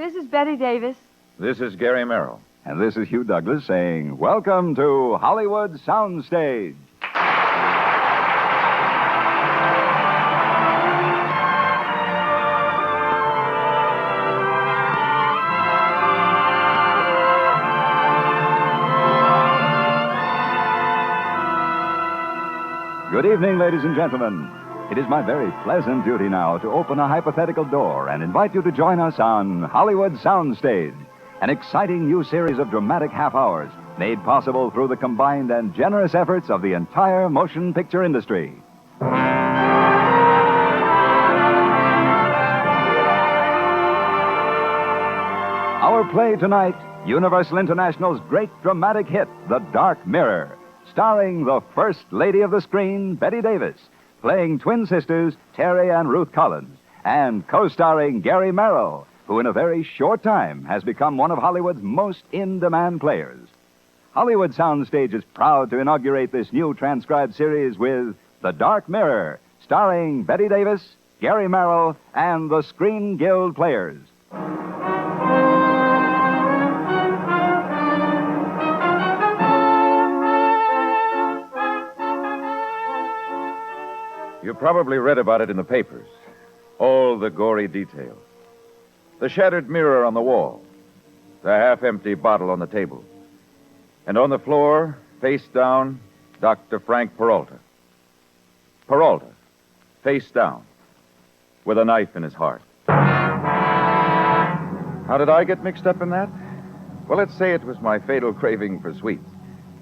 this is Bette Davis. This is Gary Merrill. And this is Hugh Douglas saying, welcome to Hollywood Soundstage. Good evening, ladies and gentlemen. It is my very pleasant duty now to open a hypothetical door and invite you to join us on Hollywood Soundstage, an exciting new series of dramatic half hours made possible through the combined and generous efforts of the entire motion picture industry. Our play tonight, Universal International's great dramatic hit, The Dark Mirror, starring the First Lady of the Screen, Bette Davis, playing twin sisters Terry and Ruth Collins, and co-starring Gary Merrill, who in a very short time has become one of Hollywood's most in-demand players. Hollywood Soundstage is proud to inaugurate this new transcribed series with The Dark Mirror, starring Bette Davis, Gary Merrill, and the Screen Guild Players. You probably read about it in the papers. All the gory details. The shattered mirror on the wall. The half-empty bottle on the table. And on the floor, face down, Dr. Frank Peralta. Peralta, face down, with a knife in his heart. How did I get mixed up in that? Well, let's say it was my fatal craving for sweets.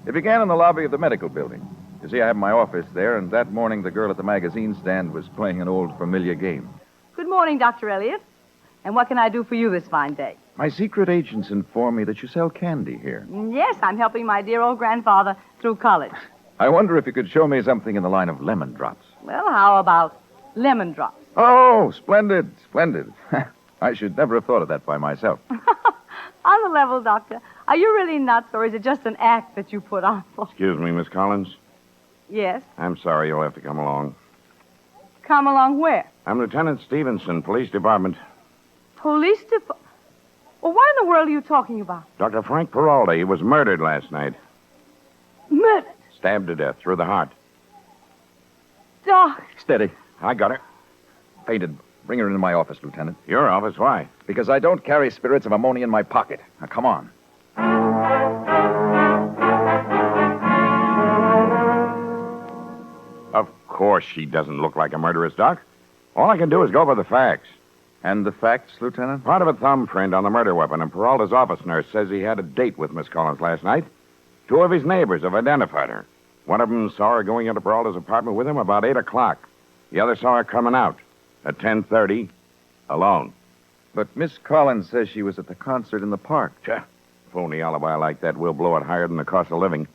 It began in the lobby of the medical building. You see, I have my office there, and that morning the girl at the magazine stand was playing an old familiar game. Good morning, Dr. Elliott. And what can I do for you this fine day? My secret agents inform me that you sell candy here. Yes, I'm helping my dear old grandfather through college. I wonder if you could show me something in the line of lemon drops. Well, how about lemon drops? Oh, splendid, splendid. I should never have thought of that by myself. On the level, Doctor. Are you really nuts, or is it just an act that you put on for? Excuse me, Miss Collins. Yes? I'm sorry you'll have to come along. Come along where? I'm Lieutenant Stevenson, Police Department. Police department? Well, what in the world are you talking about? Dr. Frank Peralta, he was murdered last night. Murdered? Stabbed to death through the heart. Doc. Steady. I got her. Fainted. Bring her into my office, Lieutenant. Your office? Why? Because I don't carry spirits of ammonia in my pocket. Now, come on. Of course she doesn't look like a murderess, Doc. All I can do is go by the facts. And the facts, Lieutenant? Part of a thumbprint on the murder weapon, and Peralta's office nurse says he had a date with Miss Collins last night. Two of his neighbors have identified her. One of them saw her going into Peralta's apartment with him about 8 o'clock. The other saw her coming out at 10:30, alone. But Miss Collins says she was at the concert in the park. Tch, phony alibi like that will blow it higher than the cost of living.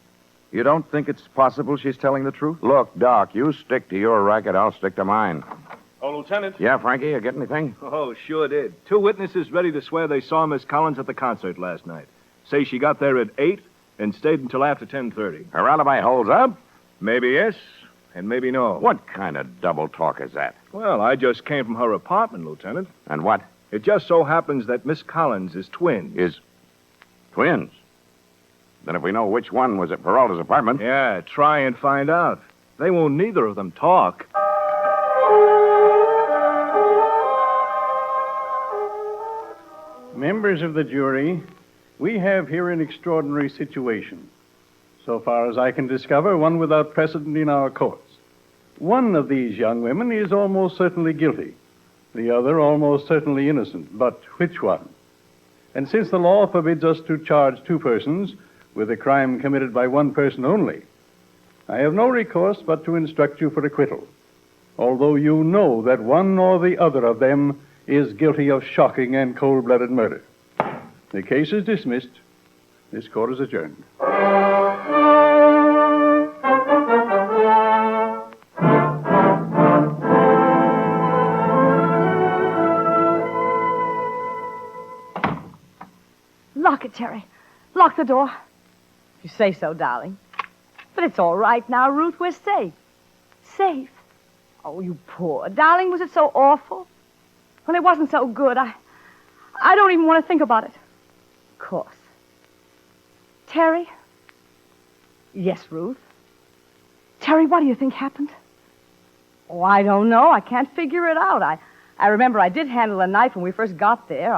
You don't think it's possible she's telling the truth? Look, Doc, you stick to your racket, I'll stick to mine. Oh, Lieutenant? Yeah, Frankie, you get anything? Oh, sure did. 2 witnesses ready to swear they saw Miss Collins at the concert last night. Say she got there at 8 and stayed until after 10:30. Her alibi holds up? Maybe yes, and maybe no. What kind of double talk is that? Well, I just came from her apartment, Lieutenant. And what? It just so happens that Miss Collins is twins. Is twins? Then if we know which one was at Peralta's apartment... Yeah, try and find out. They won't neither of them talk. Members of the jury, we have here an extraordinary situation. So far as I can discover, one without precedent in our courts. One of these young women is almost certainly guilty. The other almost certainly innocent. But which one? And since the law forbids us to charge 2 persons with a crime committed by 1 person only, I have no recourse but to instruct you for acquittal, although you know that one or the other of them is guilty of shocking and cold-blooded murder. The case is dismissed. This court is adjourned. Lock it, Terry. Lock the door. If you say so, darling. But it's all right now, Ruth. We're safe. Safe? Oh, you poor darling. Was it so awful? Well, it wasn't so good. I don't even want to think about it. Of course. Terry? Yes, Ruth. Terry, what do you think happened? Oh, I don't know. I can't figure it out. I remember I did handle a knife when we first got there.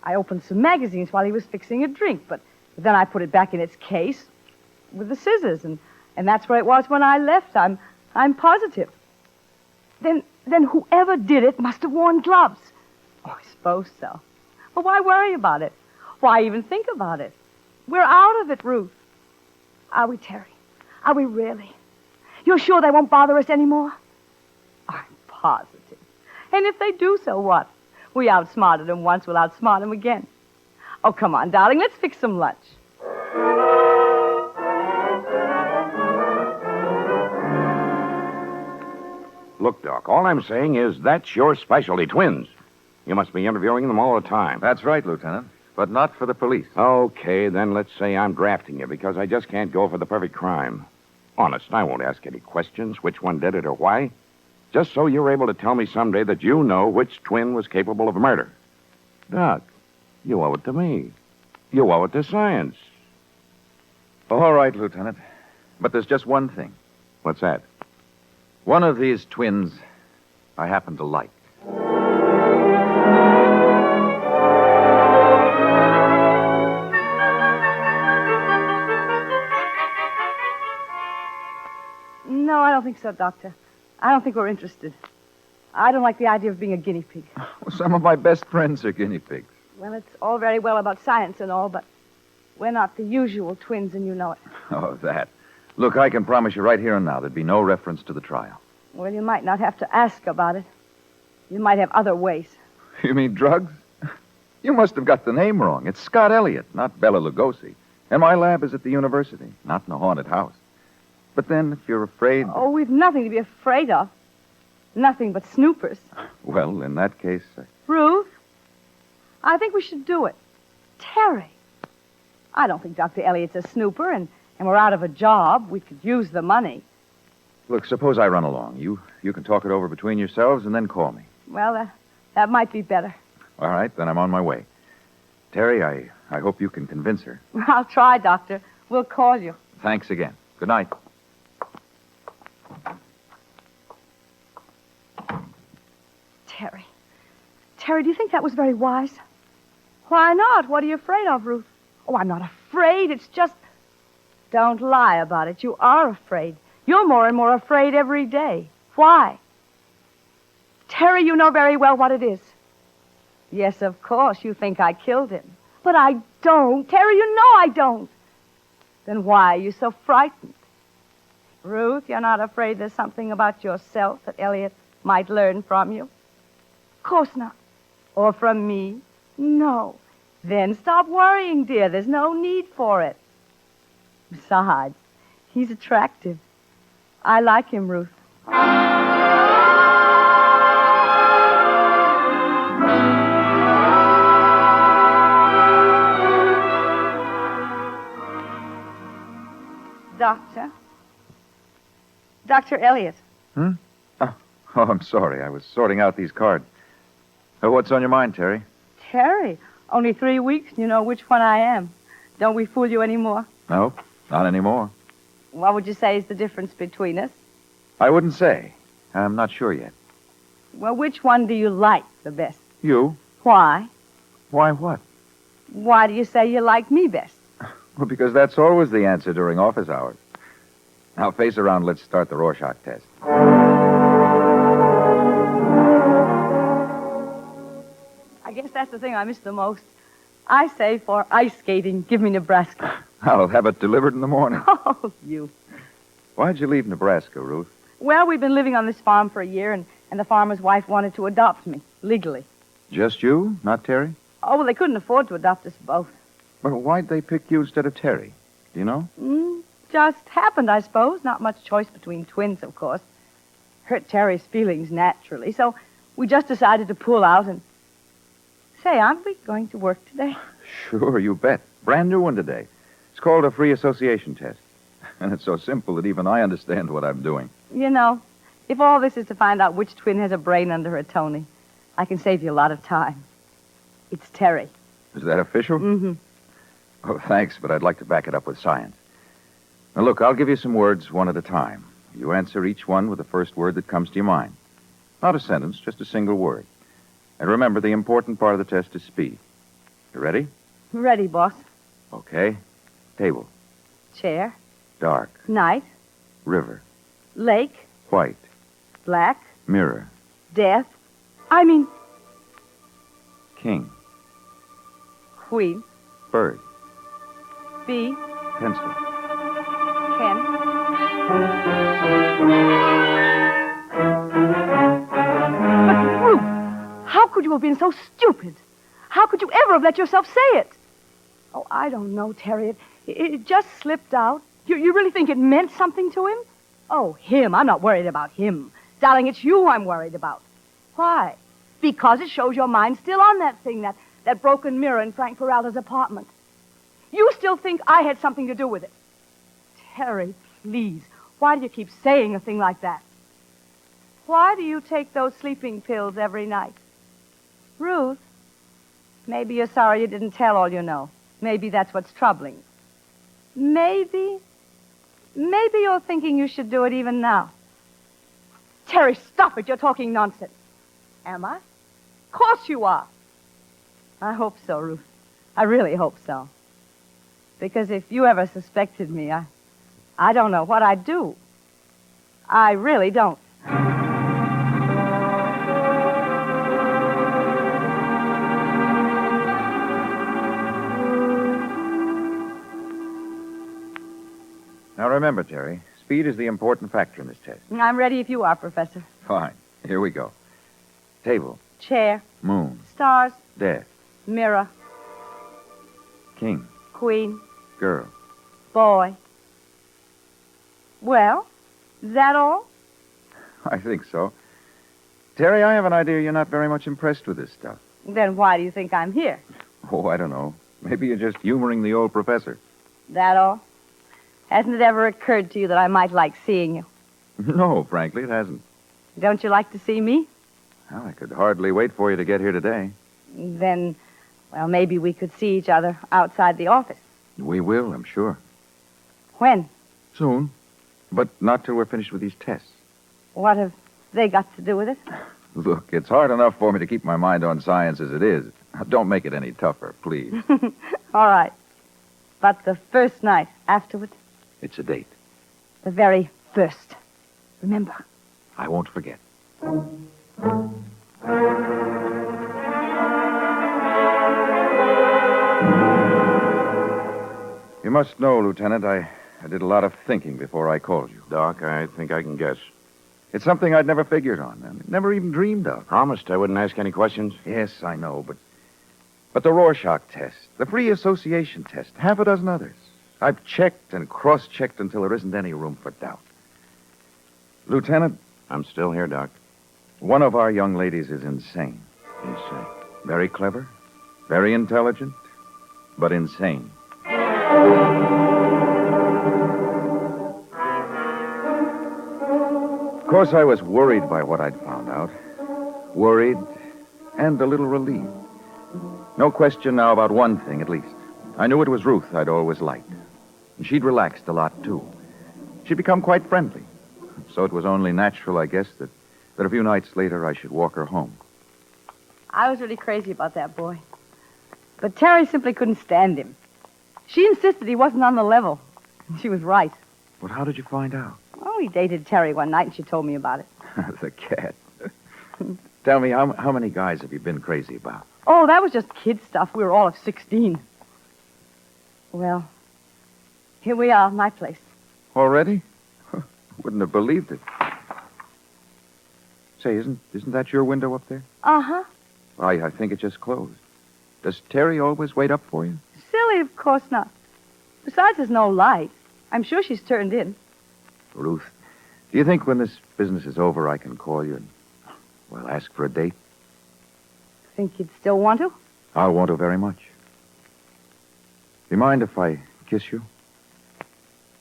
I opened some magazines while he was fixing a drink, but then I put it back in its case with the scissors, and that's where it was when I left. I'm positive. Then whoever did it must have worn gloves. Oh, I suppose so. But why worry about it? Why even think about it? We're out of it, Ruth. Are we, Terry? Are we really? You're sure they won't bother us anymore? I'm positive. And if they do, so what? We outsmarted them once, we'll outsmart them again. Oh, come on, darling, let's fix some lunch. Look, Doc, all I'm saying is that's your specialty, twins. You must be interviewing them all the time. That's right, Lieutenant, but not for the police. Okay, then let's say I'm drafting you because I just can't go for the perfect crime. Honest, I won't ask any questions, which one did it or why. Just so you're able to tell me someday that you know which twin was capable of murder. Doc, you owe it to me. You owe it to science. All right, Lieutenant. But there's just one thing. What's that? One of these twins I happen to like. No, I don't think so, Doctor. I don't think we're interested. I don't like the idea of being a guinea pig. Some of my best friends are guinea pigs. Well, it's all very well about science and all, but we're not the usual twins, and you know it. Oh, that. Look, I can promise you right here and now there'd be no reference to the trial. Well, you might not have to ask about it. You might have other ways. You mean drugs? You must have got the name wrong. It's Scott Elliott, not Bela Lugosi. And my lab is at the university, not in a haunted house. But then, if you're afraid... Oh, we've nothing to be afraid of. Nothing but snoopers. Well, in that case... Ruth, I think we should do it. Terry. I don't think Dr. Elliott's a snooper, and we're out of a job. We could use the money. Look, suppose I run along. You can talk it over between yourselves and then call me. Well, that might be better. All right, then I'm on my way. Terry, I hope you can convince her. I'll try, Doctor. We'll call you. Thanks again. Good night. Terry. Terry, do you think that was very wise? Why not? What are you afraid of, Ruth? Oh, I'm not afraid. It's just... Don't lie about it. You are afraid. You're more and more afraid every day. Why? Terry, you know very well what it is. Yes, of course, you think I killed him. But I don't. Terry, you know I don't. Then why are you so frightened? Ruth, you're not afraid there's something about yourself that Elliot might learn from you? Of course not. Or from me? No. Then stop worrying, dear. There's no need for it. Besides, he's attractive. I like him, Ruth. Doctor? Dr. Elliott. Oh, I'm sorry. I was sorting out these cards. What's on your mind, Terry? Terry, only 3 weeks and you know which one I am. Don't we fool you anymore? No, not anymore. What would you say is the difference between us? I wouldn't say. I'm not sure yet. Well, which one do you like the best? You? Why? Why what? Why do you say you like me best? Well, because that's always the answer during office hours. Now, face around, let's start the Rorschach test. I guess that's the thing I miss the most. I say for ice skating, give me Nebraska. I'll have it delivered in the morning. Oh, you. Why'd you leave Nebraska, Ruth? Well, we've been living on this farm for a year, and the farmer's wife wanted to adopt me, legally. Just you, not Terry? Oh, well, they couldn't afford to adopt us both. Well, why'd they pick you instead of Terry? Do you know? Just happened, I suppose. Not much choice between twins, of course. Hurt Terry's feelings naturally, so we just decided to pull out and... Say, aren't we going to work today? Sure, you bet. Brand new one today. It's called a free association test. And it's so simple that even I understand what I'm doing. You know, if all this is to find out which twin has a brain under her Tony, I can save you a lot of time. It's Terry. Is that official? Mm-hmm. Oh, thanks, but I'd like to back it up with science. Now, look, I'll give you some words one at a time. You answer each one with the first word that comes to your mind. Not a sentence, just a single word. And remember, the important part of the test is speed. You ready? Ready, boss. Okay. Table. Chair. Dark. Night. River. Lake. White. Black. Mirror. Death. King. Queen. Bird. Bee. Pencil. Pen. But, Ruth, how could you have been so stupid? How could you ever have let yourself say it? Oh, I don't know, Terry. It just slipped out. You really think it meant something to him? Oh, him. I'm not worried about him. Darling, it's you I'm worried about. Why? Because it shows your mind still on that thing, that broken mirror in Frank Peralta's apartment. You still think I had something to do with it. Terry, please. Why do you keep saying a thing like that? Why do you take those sleeping pills every night? Ruth, maybe you're sorry you didn't tell all you know. Maybe that's what's troubling you. Maybe you're thinking you should do it even now. Terry, stop it. You're talking nonsense. Am I? Of course you are. I hope so, Ruth. I really hope so. Because if you ever suspected me, I don't know what I'd do. I really don't. Now remember, Terry, speed is the important factor in this test. I'm ready if you are, Professor. Fine. Here we go. Table. Chair. Moon. Stars. Death. Mirror. King. Queen. Girl. Boy. Well, is that all? I think so. Terry, I have an idea you're not very much impressed with this stuff. Then why do you think I'm here? Oh, I don't know. Maybe you're just humoring the old professor. That all? Hasn't it ever occurred to you that I might like seeing you? No, frankly, it hasn't. Don't you like to see me? Well, I could hardly wait for you to get here today. Then, well, maybe we could see each other outside the office. We will, I'm sure. When? Soon. But not till we're finished with these tests. What have they got to do with it? Look, it's hard enough for me to keep my mind on science as it is. Don't make it any tougher, please. All right. But the first night afterward? It's a date. The very first. Remember? I won't forget. You must know, Lieutenant, I did a lot of thinking before I called you. Doc, I think I can guess. It's something I'd never figured on and never even dreamed of. Promised I wouldn't ask any questions. Yes, I know, but the Rorschach test, the free association test, half a dozen others. I've checked and cross-checked until there isn't any room for doubt. Lieutenant, I'm still here, Doc. one of our young ladies is insane. Insane. Very clever, very intelligent, but insane. Of course, I was worried by what I'd found out. Worried and a little relieved. No question now about one thing, at least. I knew it was Ruth I'd always liked. And she'd relaxed a lot, too. She'd become quite friendly. So it was only natural, I guess, that a few nights later I should walk her home. I was really crazy about that boy. But Terry simply couldn't stand him. She insisted he wasn't on the level. She was right. But how did you find out? Oh, he dated Terry one night, and she told me about it. The cat. Tell me, how many guys have you been crazy about? Oh, that was just kid stuff. We were all of 16. Well, here we are, my place. Already? Wouldn't have believed it. Say, isn't that your window up there? Uh-huh. I think it just closed. Does Terry always wait up for you? Silly, of course not. Besides, there's no light. I'm sure she's turned in. Ruth, do you think when this business is over I can call you and, well, ask for a date? Think you'd still want to? I'll want to very much. Do you mind if I kiss you?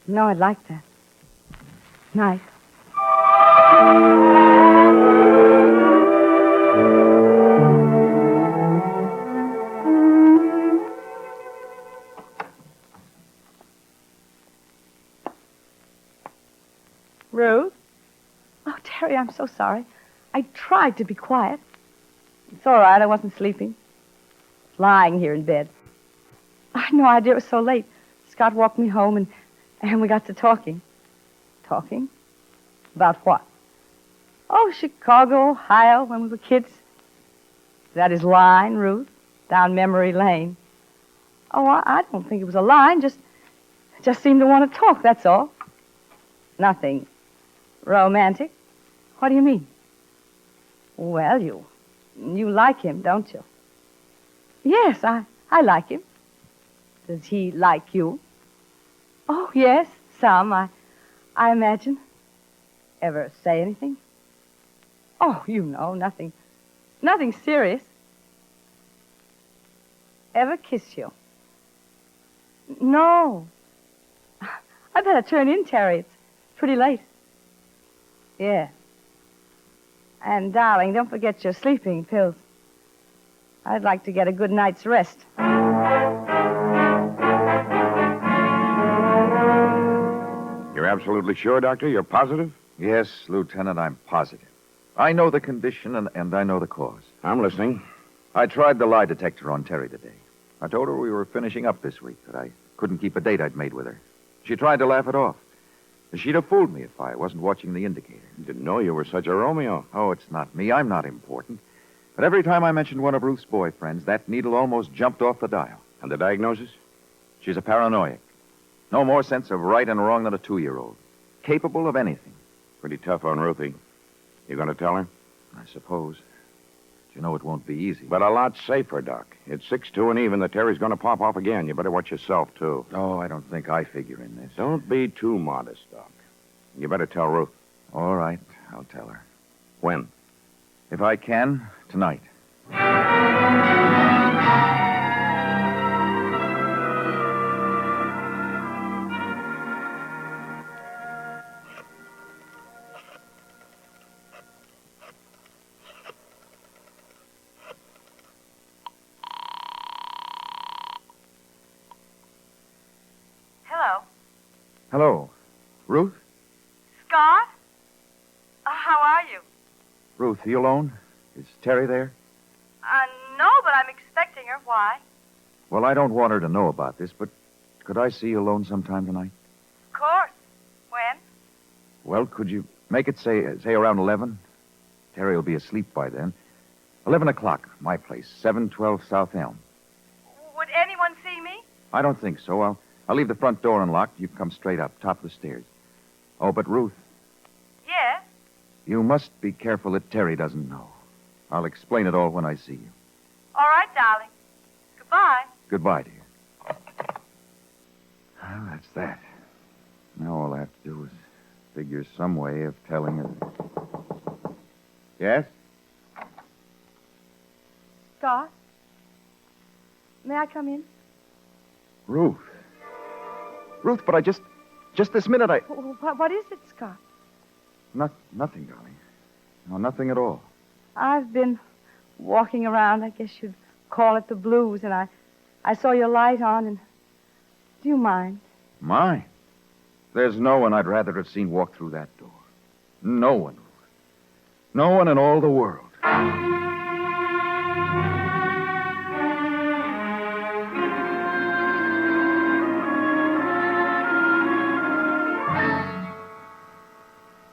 No, I'd like that. Night. Terry, I'm so sorry. I tried to be quiet. It's all right. I wasn't sleeping. Lying here in bed. I had no idea it was so late. Scott walked me home, and we got to talking. Talking? About what? Oh, Chicago, Ohio, when we were kids. That his line, Ruth, down memory lane. Oh, I don't think it was a line. Just seemed to want to talk, that's all. Nothing romantic. What do you mean? Well, you like him, don't you? Yes, I like him. Does he like you? Oh, yes, some, I imagine. Ever say anything? Oh, nothing serious. Ever kiss you? No. I better turn in, Terry. It's pretty late. Yeah. And, darling, don't forget your sleeping pills. I'd like to get a good night's rest. You're absolutely sure, Doctor? You're positive? Yes, Lieutenant, I'm positive. I know the condition, and I know the cause. I'm listening. I tried the lie detector on Terry today. I told her we were finishing up this week, that I couldn't keep a date I'd made with her. She tried to laugh it off. She'd have fooled me if I wasn't watching the indicator. Didn't know you were such a Romeo. Oh, it's not me. I'm not important. But every time I mentioned one of Ruth's boyfriends, that needle almost jumped off the dial. And the diagnosis? She's a paranoiac. No more sense of right and wrong than a 2-year-old. Capable of anything. Pretty tough on Ruthie. You going to tell her? I suppose. But you know it won't be easy. But a lot safer, Doc. It's 6-2 and even. The Terry's going to pop off again. You better watch yourself, too. Oh, I don't think I figure in this. Don't be too modest, Doc. You better tell Ruth. All right, I'll tell her. When? If I can, tonight. Hello. Hello. Ruth? Scott? How are you? Ruth, you alone? Is Terry there? No, but I'm expecting her. Why? Well, I don't want her to know about this, but could I see you alone sometime tonight? Of course. When? Well, could you make it, say around 11? Terry will be asleep by then. 11 o'clock, my place, 712 South Elm. Would anyone see me? I don't think so. I'll leave the front door unlocked. You can come straight up, top of the stairs. Oh, but Ruth, Yes. you must be careful that Terry doesn't know. I'll explain it all when I see you. All right, darling. Goodbye. Goodbye, dear. Well, that's that. Now all I have to do is figure some way of telling her. Yes? Scott? May I come in? Ruth. Ruth, but I just this minute What is it, Scott? Nothing, darling. No, nothing at all. I've been walking around, I guess you'd call it the blues, and I saw your light on, and do you mind? Mine? There's no one I'd rather have seen walk through that door. No one, Ruth. No one in all the world.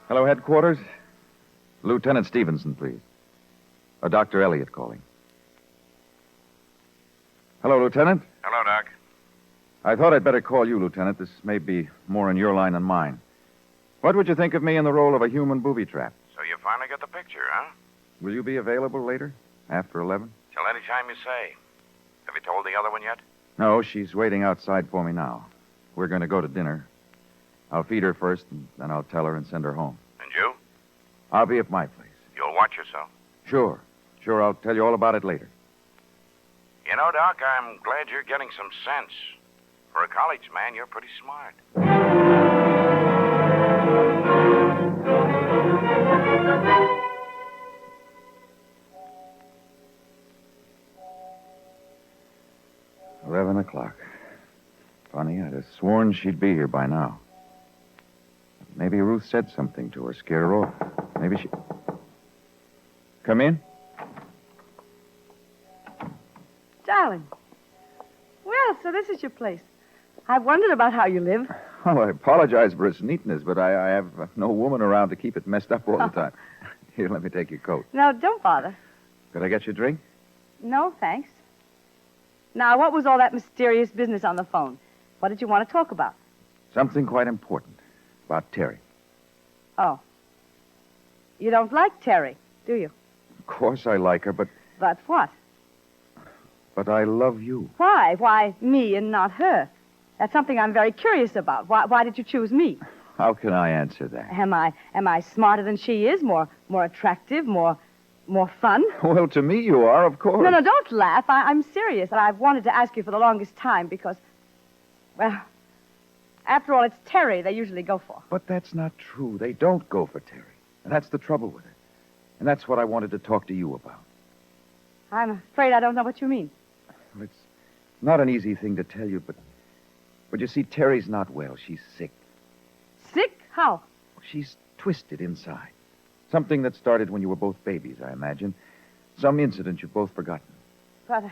'Hello, headquarters. Lieutenant Stevenson, please. Dr. Elliott calling. Hello, Lieutenant. Hello, Doc. I thought I'd better call you, Lieutenant. This may be more in your line than mine. What would you think of me in the role of a human booby trap? So you finally got the picture, huh? Will you be available later, after 11? Till any time you say. Have you told the other one yet? No, she's waiting outside for me now. We're going to go to dinner. I'll feed her first, and then I'll tell her and send her home. And you? I'll be at my place. You'll watch yourself. Sure. Sure, I'll tell you all about it later. You know, Doc, I'm glad you're getting some sense. For a college man, you're pretty smart. $11. Funny, I'd have sworn she'd be here by now. Maybe Ruth said something to her, scared her off. Maybe she... Come in. Darling. Well, so this is your place. I've wondered about how you live. Oh, I apologize for its neatness, but I have no woman around to keep it messed up all the time. Here, let me take your coat. No, don't bother. Could I get you a drink? No, thanks. Now, what was all that mysterious business on the phone? What did you want to talk about? Something quite important. About Terry. Oh. You don't like Terry, do you? Of course I like her, but But what? I love you. Why? Why me and not her? That's something I'm very curious about. Why did you choose me? How can I answer that? Am I smarter than she is? More attractive? More fun? Well, to me you are, of course. No, don't laugh. I'm serious, and I've wanted to ask you for the longest time because, well, after all, it's Terry they usually go for. But that's not true. They don't go for Terry. And that's the trouble with it. And that's what I wanted to talk to you about. I'm afraid I don't know what you mean. Well, it's not an easy thing to tell you, but you see, Terry's not well. She's sick. Sick? How? She's twisted inside. Something that started when you were both babies, I imagine. Some incident you've both forgotten. But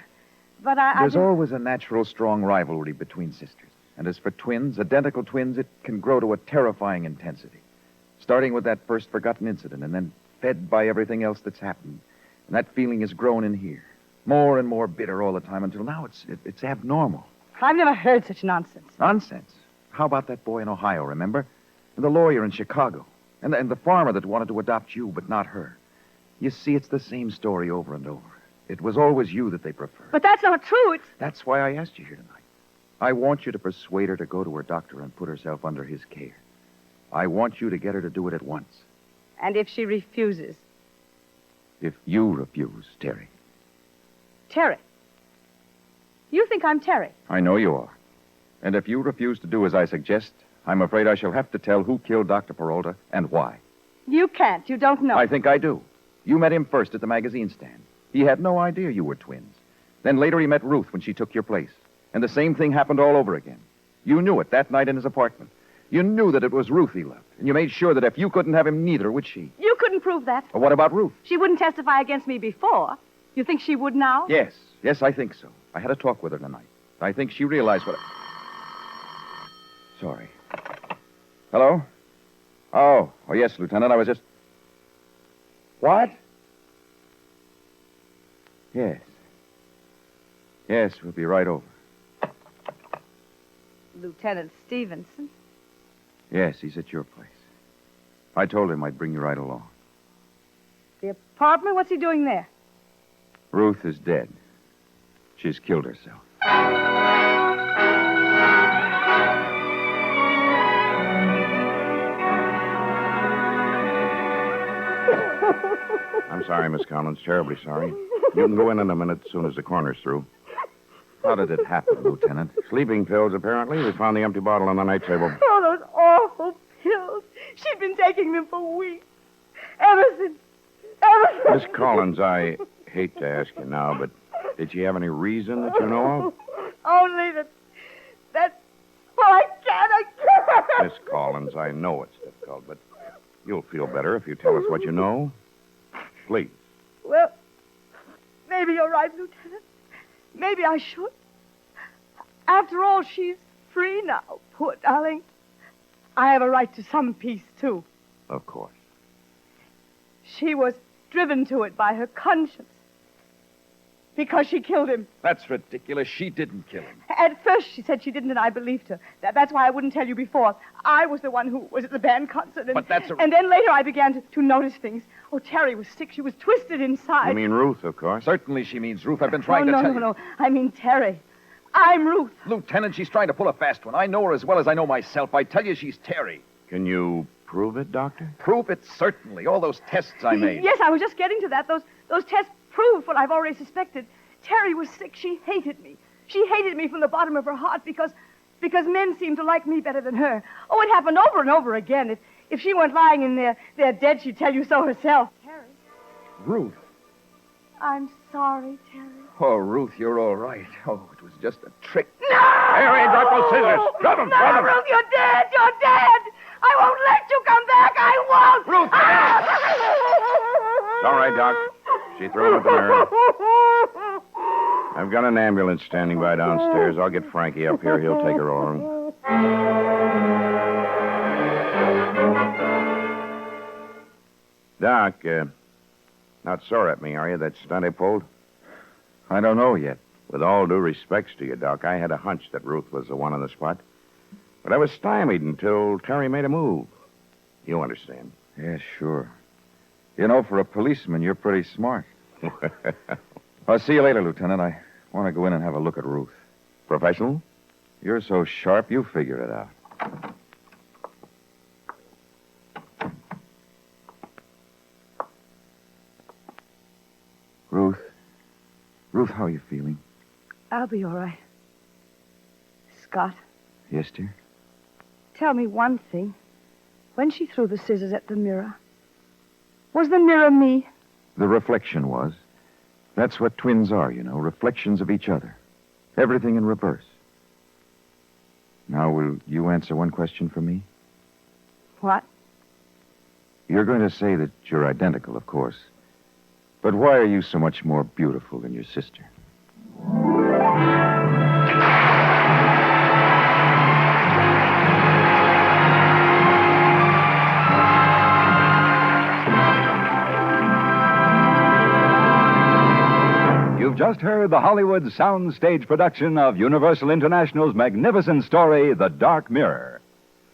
I... There's always a natural, strong rivalry between sisters. And as for twins, identical twins, it can grow to a terrifying intensity. Starting with that first forgotten incident and then fed by everything else that's happened. And that feeling has grown in here. More and more bitter all the time until now it's abnormal. I've never heard such nonsense. Nonsense. How about that boy in Ohio, remember? And the lawyer in Chicago. And the farmer that wanted to adopt you, but not her. You see, it's the same story over and over. It was always you that they preferred. But that's not true. That's why I asked you here tonight. I want you to persuade her to go to her doctor and put herself under his care. I want you to get her to do it at once. And if she refuses? If you refuse, Terry. Terry? You think I'm Terry? I know you are. And if you refuse to do as I suggest, I'm afraid I shall have to tell who killed Dr. Peralta and why. You can't. You don't know. I think I do. You met him first at the magazine stand. He had no idea you were twins. Then later he met Ruth when she took your place. And the same thing happened all over again. You knew it that night in his apartment. You knew that it was Ruth he loved. And you made sure that if you couldn't have him, neither would she. You couldn't prove that. But what about Ruth? She wouldn't testify against me before. You think she would now? Yes, I think so. I had a talk with her tonight. I think she realized what... Sorry. Hello? Oh, yes, Lieutenant, I was just... What? Yes. Yes, we'll be right over. Lieutenant Stevenson? Yes, he's at your place. I told him I'd bring you right along. The apartment? What's he doing there? Ruth is dead. She's killed herself. I'm sorry, Miss Collins. Terribly sorry. You can go in a minute as soon as the coroner's through. How did it happen, Lieutenant? Sleeping pills, apparently. We found the empty bottle on the night table. Oh, those awful pills. She'd been taking them for weeks. Ever since. Miss Collins, I hate to ask you now, but did she have any reason that you know of? Only that... Well, I can't. Miss Collins, I know it's difficult, but you'll feel better if you tell us what you know. Please. Well, maybe you're right, Lieutenant. Maybe I should. After all, she's free now, poor darling. I have a right to some peace, too. Of course. She was driven to it by her conscience. Because she killed him. That's ridiculous. She didn't kill him. At first, she said she didn't, and I believed her. That's why I wouldn't tell you before. I was the one who was at the band concert. But that's And then later I began to notice things. Oh, Terry was sick. She was twisted inside. You mean Ruth, of course. Certainly she means Ruth. I've been trying to tell you. No. I mean Terry. I'm Ruth. Lieutenant, she's trying to pull a fast one. I know her as well as I know myself. I tell you, she's Terry. Can you prove it, Doctor? Prove it, certainly. All those tests I made. Yes, I was just getting to that. Those tests proved what I've already suspected. Terry was sick. She hated me. She hated me from the bottom of her heart because men seemed to like me better than her. Oh, it happened over and over again. If she went lying in there dead, she'd tell you so herself. Terry. Ruth. I'm sorry, Terry. Oh, Ruth, you're all right. Oh, it was just a trick. No! Harry, drop those scissors. Drop them, No, Ruth, you're dead. You're dead. I won't let you come back. I won't. Ruth, It's all right, Doc. She threw him at the mirror. I've got an ambulance standing by downstairs. I'll get Frankie up here. He'll take her along. Doc, not sore at me, are you, that stunt I pulled? I don't know yet. With all due respects to you, Doc, I had a hunch that Ruth was the one on the spot. But I was stymied until Terry made a move. You understand. Yeah, sure. You know, for a policeman, you're pretty smart. I'll see you later, Lieutenant. I want to go in and have a look at Ruth. Professional? You're so sharp, you figure it out. Ruth. Ruth, how are you feeling? I'll be all right. Scott, Yes, dear? tell me one thing. When she threw the scissors at the mirror, was the mirror me? The reflection was. That's what twins are, you know, reflections of each other. Everything in reverse. Now, will you answer one question for me? What? You're going to say that you're identical, of course. But why are you so much more beautiful than your sister? You've just heard the Hollywood soundstage production of Universal International's magnificent story, The Dark Mirror.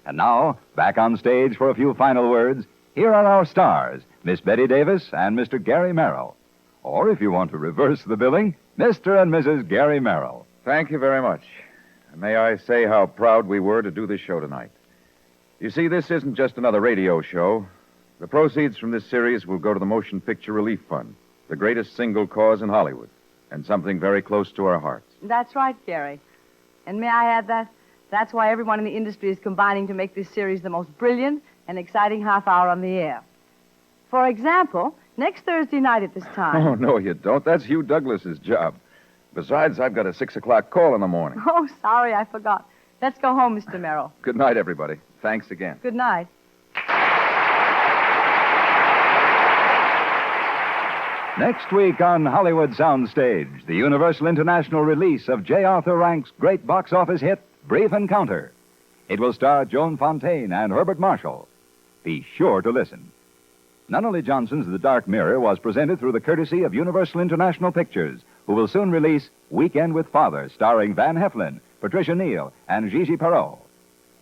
And now, back on stage for a few final words, here are our stars, Miss Bette Davis and Mr. Gary Merrill. Or, if you want to reverse the billing, Mr. and Mrs. Gary Merrill. Thank you very much. And may I say how proud we were to do this show tonight. You see, this isn't just another radio show. The proceeds from this series will go to the Motion Picture Relief Fund, the greatest single cause in Hollywood, and something very close to our hearts. That's right, Gary. And may I add that that's why everyone in the industry is combining to make this series the most brilliant and exciting half hour on the air. For example, next Thursday night at this time... Oh, no, you don't. That's Hugh Douglas's job. Besides, I've got a 6 o'clock call in the morning. Oh, sorry, I forgot. Let's go home, Mr. Merrill. Good night, everybody. Thanks again. Good night. Next week on Hollywood Soundstage, the Universal International release of J. Arthur Rank's great box office hit, Brief Encounter. It will star Joan Fontaine and Herbert Marshall. Be sure to listen. Nunnally Johnson's The Dark Mirror was presented through the courtesy of Universal International Pictures, who will soon release Weekend with Father, starring Van Heflin, Patricia Neal, and Gigi Perot.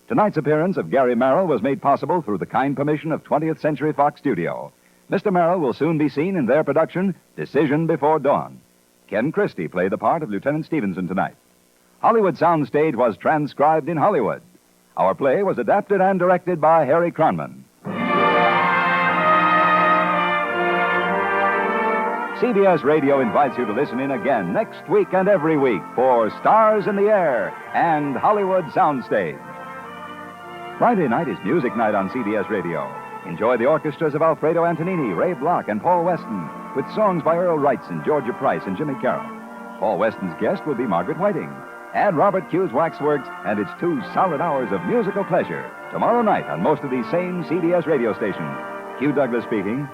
Tonight's appearance of Gary Merrill was made possible through the kind permission of 20th Century Fox Studio. Mr. Merrill will soon be seen in their production, Decision Before Dawn. Ken Christie played the part of Lieutenant Stevenson tonight. Hollywood Soundstage was transcribed in Hollywood. Our play was adapted and directed by Harry Cronman. CBS Radio invites you to listen in again next week and every week for Stars in the Air and Hollywood Soundstage. Friday night is music night on CBS Radio. Enjoy the orchestras of Alfredo Antonini, Ray Bloch, and Paul Weston, with songs by Earl Wrightson, Georgia Price, and Jimmy Carroll. Paul Weston's guest will be Margaret Whiting. Add Robert Q's Waxworks, and it's 2 solid hours of musical pleasure tomorrow night on most of these same CBS radio stations. Hugh Douglas speaking.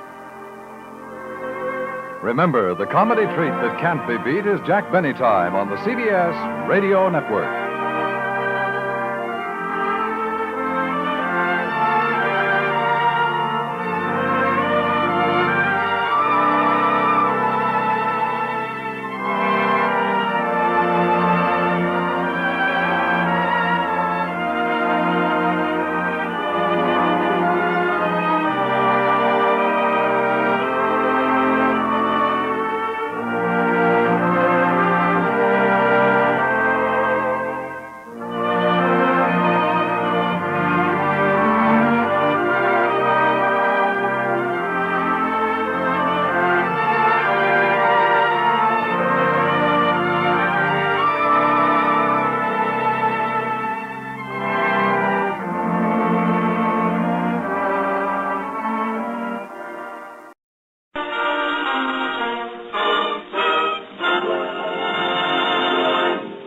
Remember, the comedy treat that can't be beat is Jack Benny Time on the CBS Radio Network.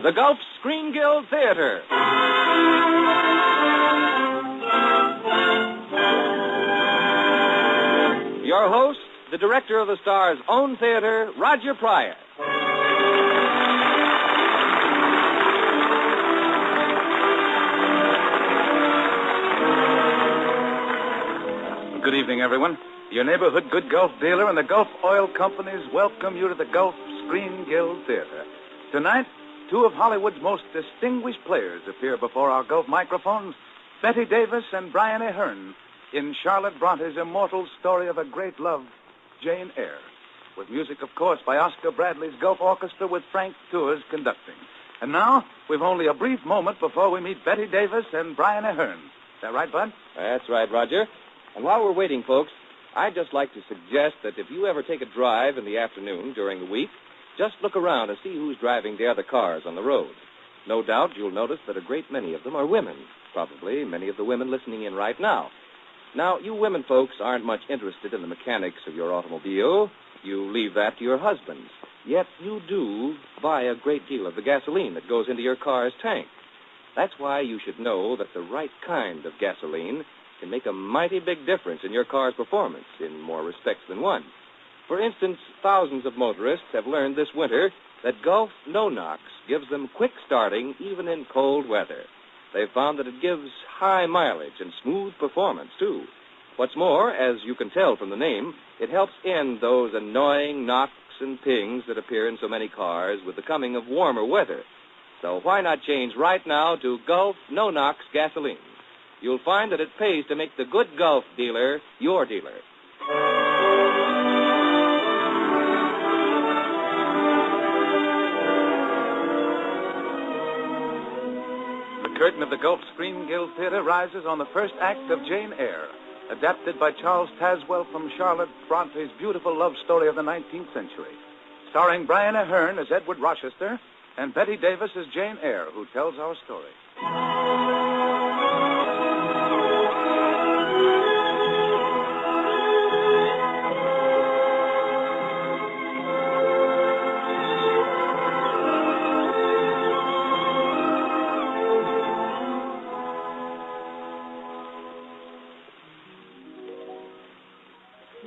The Gulf Screen Guild Theater. your host, the director of the Star's own theater, Roger Pryor. Good evening, everyone. Your neighborhood good Gulf dealer and the Gulf Oil Companies welcome you to the Gulf Screen Guild Theater. Tonight, two of Hollywood's most distinguished players appear before our Gulf microphones, Bette Davis and Brian Ahern, in Charlotte Bronte's immortal story of a great love, Jane Eyre, with music, of course, by Oscar Bradley's Gulf Orchestra with Frank Tours conducting. And now, we've only a brief moment before we meet Bette Davis and Brian Ahern. Is that right, Bud? That's right, Roger. And while we're waiting, folks, I'd just like to suggest that if you ever take a drive in the afternoon during the week, just look around and see who's driving the other cars on the road. No doubt you'll notice that a great many of them are women, probably many of the women listening in right now. Now, you women folks aren't much interested in the mechanics of your automobile. You leave that to your husbands. Yet you do buy a great deal of the gasoline that goes into your car's tank. That's why you should know that the right kind of gasoline can make a mighty big difference in your car's performance in more respects than one. For instance, thousands of motorists have learned this winter that Gulf No-Nox gives them quick starting even in cold weather. They've found that it gives high mileage and smooth performance, too. What's more, as you can tell from the name, it helps end those annoying knocks and pings that appear in so many cars with the coming of warmer weather. So why not change right now to Gulf No-Nox gasoline? You'll find that it pays to make the good Gulf dealer your dealer. The curtain of the Gulf Screen Guild Theater rises on the first act of Jane Eyre, adapted by Charles Tazewell from Charlotte Bronte's beautiful love story of the 19th century, starring Brian Ahern as Edward Rochester and Bette Davis as Jane Eyre, who tells our story.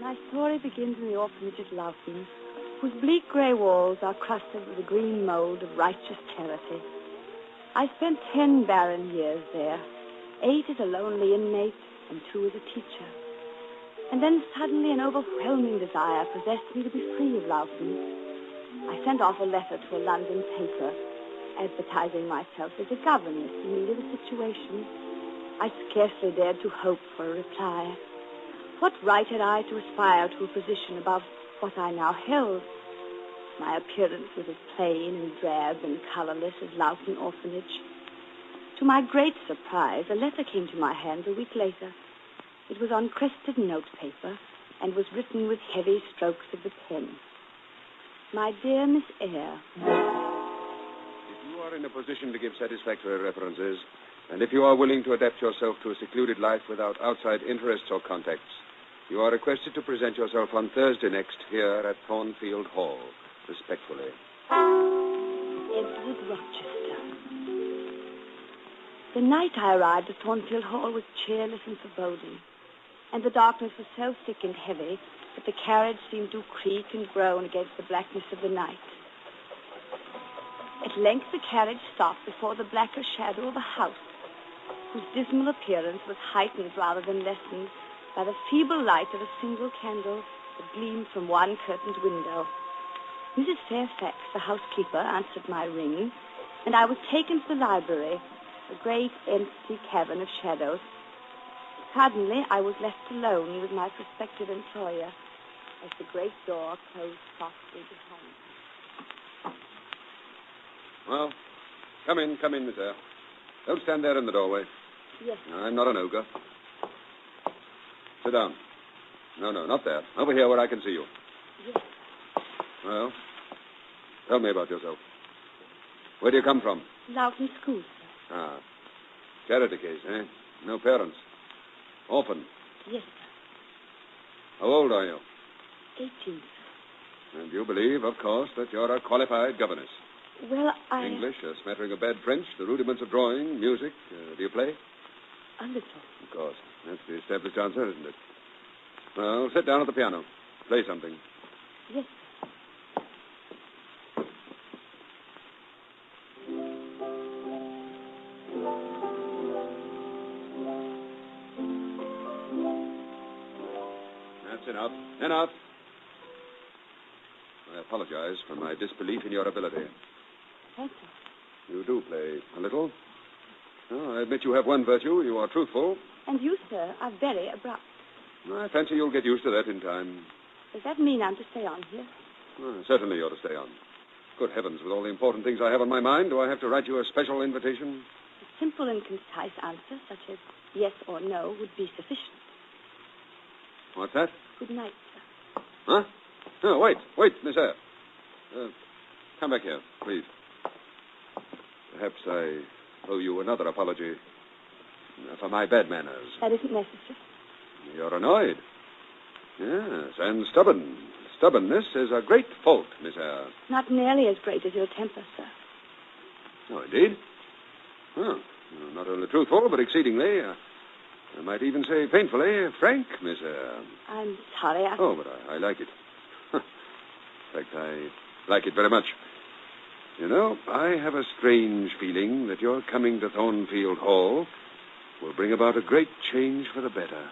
My story begins in the orphanage at Loughton, whose bleak grey walls are crusted with the green mold of righteous charity. I spent 10 barren years there, 8 as a lonely inmate and 2 as a teacher. And then suddenly an overwhelming desire possessed me to be free of Loughton. I sent off a letter to a London paper, advertising myself as a governess in need of a situation. I scarcely dared to hope for a reply. What right had I to aspire to a position above what I now held? My appearance was as plain and drab and colorless as Loughton Orphanage. To my great surprise, a letter came to my hands a week later. It was on crested notepaper and was written with heavy strokes of the pen. My dear Miss Eyre. If you are in a position to give satisfactory references, and if you are willing to adapt yourself to a secluded life without outside interests or contacts, you are requested to present yourself on Thursday next here at Thornfield Hall. Respectfully. Edward Rochester. The night I arrived at Thornfield Hall was cheerless and foreboding, and the darkness was so thick and heavy that the carriage seemed to creak and groan against the blackness of the night. At length the carriage stopped before the blacker shadow of a house, whose dismal appearance was heightened rather than lessened by the feeble light of a single candle that gleamed from one curtained window. Mrs. Fairfax, the housekeeper, answered my ring, and I was taken to the library, a great empty cavern of shadows. Suddenly, I was left alone with my prospective employer as the great door closed softly behind me. Well, come in, Miss Eyre. Don't stand there in the doorway. Yes. I'm not an ogre. Sit down. No, not there. Over here where I can see you. Yes. Well, tell me about yourself. Where do you come from? Loughton School, sir. Ah, charity case, eh? No parents. Orphan. Yes, How old are you? sir. 18, sir. And you believe, of course, that you're a qualified governess. Well, I... English, a smattering of bad French, the rudiments of drawing, music. Do you play? A little. Of course. That's the established answer, isn't it? Well, sit down at the piano. Play something. Yes. That's enough. Enough. I apologize for my disbelief in your ability. Thank you. You do play a little. Oh, I admit you have one virtue. You are truthful. And you, sir, are very abrupt. I fancy you'll get used to that in time. Does that mean I'm to stay on here? Certainly you ought to stay on. Good heavens, with all the important things I have on my mind, do I have to write you a special invitation? A simple and concise answer, such as yes or no, would be sufficient. What's that? Good night, sir. Huh? No, wait, Miss Eyre. Come back here, please. Perhaps I owe you another apology for my bad manners. That isn't necessary. You're annoyed. Yes, and stubborn. Stubbornness is a great fault, Miss Eyre. Not nearly as great as your temper, sir. Oh, indeed? Oh, not only truthful, but exceedingly, I might even say painfully, frank, Miss Eyre. I'm sorry. Oh, but I like it. In fact, I like it very much. You know, I have a strange feeling that your coming to Thornfield Hall will bring about a great change for the better.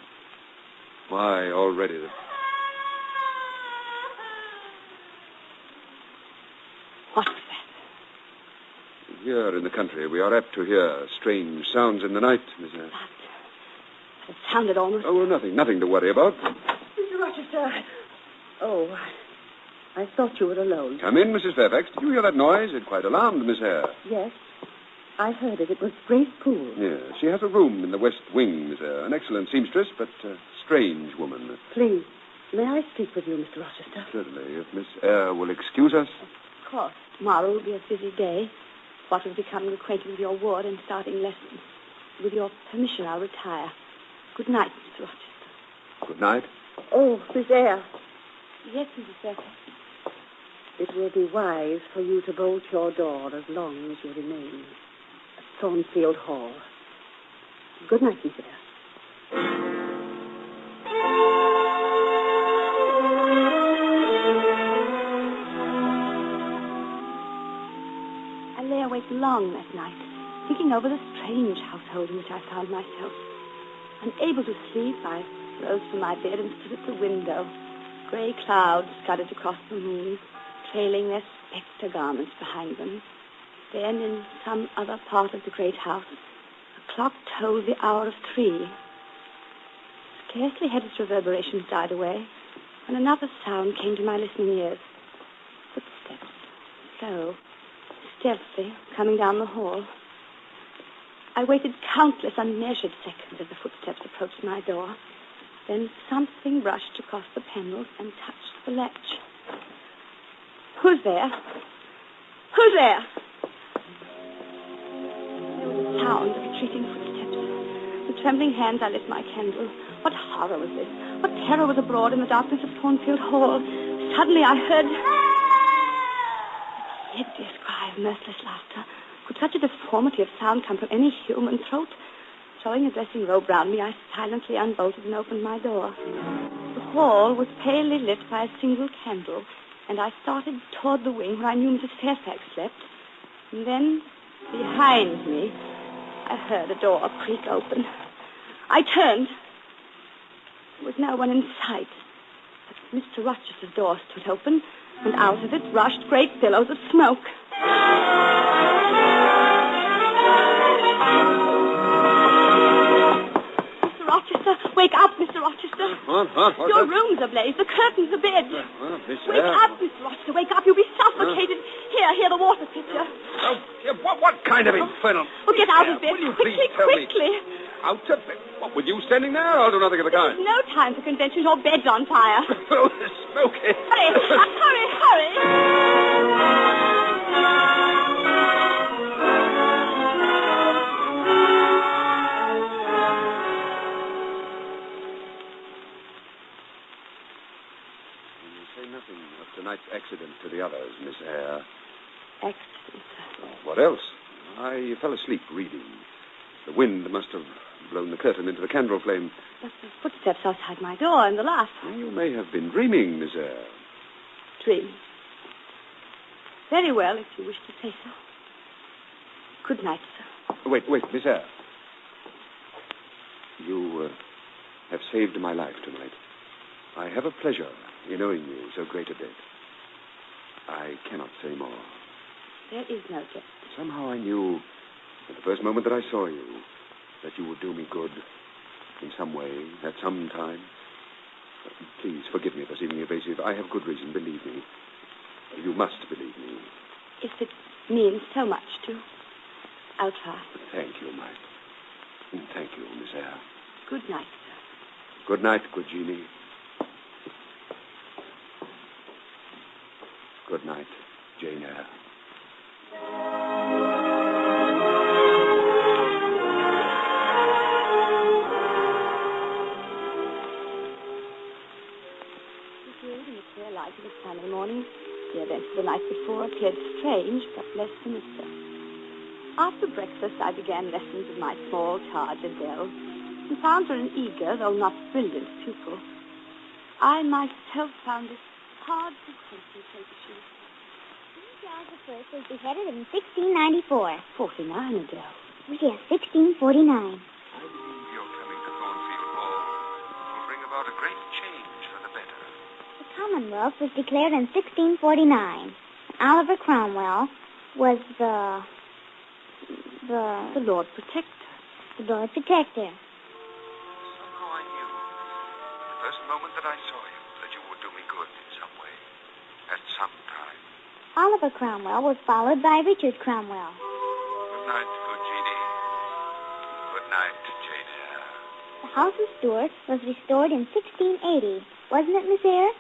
Why, already What was that? Here in the country, we are apt to hear strange sounds in the night, Miss Eyre. It sounded almost... Oh, nothing to worry about. Mr. Rochester. Oh, I thought you were alone. Come in, Mrs. Fairfax. Did you hear that noise? It quite alarmed Miss Eyre. Yes, I heard it. It was Grace Poole. Yes, she has a room in the west wing, Miss Eyre. An excellent seamstress, but a strange woman. Please, may I speak with you, Mr. Rochester? Certainly, if Miss Eyre will excuse us. Of course. Tomorrow will be a busy day. What with becoming acquainted with your ward and starting lessons. With your permission, I'll retire. Good night, Mr. Rochester. Good night. Oh, Miss Eyre. Yes, Mrs. Fairfax. It will be wise for you to bolt your door as long as you remain at Thornfield Hall. Good night, Miss Eyre. I lay awake long that night, thinking over the strange household in which I found myself. Unable to sleep, I rose from my bed and stood at the window. Grey clouds scudded across the moon, trailing their spectre garments behind them. Then, in some other part of the great house, a clock tolled the hour of 3. Scarcely had its reverberations died away when another sound came to my listening ears. Footsteps, slow, stealthy, coming down the hall. I waited countless, unmeasured seconds as the footsteps approached my door. Then something brushed across the panels and touched the latch. Who's there? Who's there? There was a sound of retreating footsteps. With trembling hands, I lit my candle. What horror was this? What terror was abroad in the darkness of Thornfield Hall? Suddenly I heard... a hideous cry of mirthless laughter. Could such a deformity of sound come from any human throat? Throwing a dressing robe round me, I silently unbolted and opened my door. The hall was palely lit by a single candle, and I started toward the wing where I knew Mrs. Fairfax slept. And then, behind me, I heard a door creak open. I turned. There was no one in sight. But Mr. Rochester's door stood open, and out of it rushed great billows of smoke. Wake up, Mr. Rochester. What? Your room's ablaze. The curtains abed. Wake up, Mr. Rochester. Wake up. You'll be suffocated. Here, the water pitcher. What kind of infernal... Oh, get out of bed. Will you Quickly, please tell me? quickly. Out of bed? What, with you standing there? I'll do nothing of the kind. There's no time for conventions. Your bed's on fire. Oh, the smoke. Hurry. Nothing of tonight's accident to the others, Miss Eyre. Accident? What else? I fell asleep reading. The wind must have blown the curtain into the candle flame. But the footsteps outside my door and the laugh. You may have been dreaming, Miss Eyre. Dream. Very well, if you wish to say so. Good night, sir. Wait, Miss Eyre. You have saved my life tonight. I have a pleasure in owing you so great a debt. I cannot say more. There is no debt. Somehow I knew, at the first moment that I saw you, that you would do me good in some way, at some time. Please forgive me for seeming evasive. I have good reason, believe me. You must believe me. If it means so much to, I'll try. Thank you, Thank you, Miss Eyre. Good night, sir. Good night, good Jeannie. Good night, Jane Eyre. In the clear light of a sunny morning, the events of the night before appeared strange but less sinister. After breakfast, I began lessons with my small charge Adele, and found her an eager, though not brilliant, pupil. I myself found it hard to concentrate. Charles I was beheaded in 1694. 49, Adele. Yes, 1649. I believe your coming to Thornfield Hall will bring about a great change for the better. The Commonwealth was declared in 1649. Oliver Cromwell was the Lord Protector. The Lord Protector. Somehow I knew, the first moment that I saw you, that you would do me good in some way, at some time. Oliver Cromwell was followed by Richard Cromwell. Good night, good Jeannie. Good night, Jane Eyre. The House of Stuart was restored in 1680. Wasn't it, Miss Eyre?